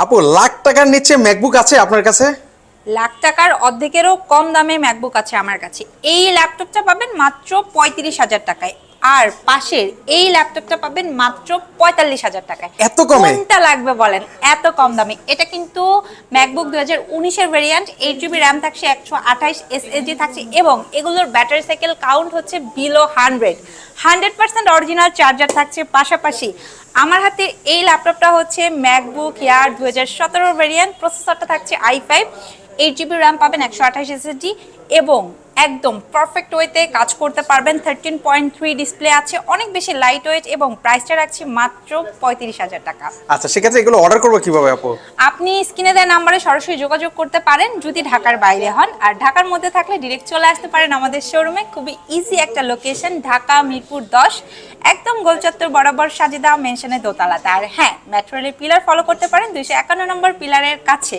আপু লাখ টাকার নিচে ম্যাকবুক আছে আপনার কাছে? লাখ টাকার অর্ধেকেরও কম দামে ম্যাকবুক আছে আমার কাছে। এই ল্যাপটপটা পাবেন মাত্র 35,000 টাকায়, আর পাশের এই ল্যাপটপটা পাবেন মাত্র 45,000 টাকায়। এত কমে? কোনটা লাগবে বলেন, এত কম দামে। এটা কিন্তু ম্যাকবুক 2019-এর ভেরিয়েন্ট, 8 GB র্যাম থাকছে, 128 SSD থাকছে, এবং এগুলোর ব্যাটারি সাইকেল কাউন্ট হচ্ছে বিলো 100% অরিজিনাল চার্জার থাকছে। পাশাপাশি আমার হাতে এই ল্যাপটপটা হচ্ছে ম্যাকবুক এয়ার 2017 ভেরিয়েন্ট, প্রসেসরটা থাকছে i5, 8 GB র্যাম পাবেন, 128 SSD, এবং একদম পারফেক্ট ওয়েতে কাজ করতে পারবেন। 13.3 ডিসপ্লে আছে, অনেক বেশি লাইট ওয়েট, এবং প্রাইসটা রাখছি মাত্র 35,000 টাকা। আচ্ছা সেক্ষেত্রে এগুলো অর্ডার করবো কিভাবে আপু? আপনি স্ক্রিনে দেওয়া নাম্বারে সরাসরি যোগাযোগ করতে পারেন যদি ঢাকার বাইরে হন, আর ঢাকার মধ্যে থাকলে ডিরেক্ট চলে আসতে পারেন আমাদের শোরুমে। খুবই ইজি একটা লোকেশন, ঢাকা মিরপুর 10, একদম গোলচত্বর বরাবর সাজিদা মেনশনের দোতলাতে। আর হ্যাঁ, মেট্রো রেলের পিলার ফলো করতে পারেন 251 নম্বর পিলারের কাছে।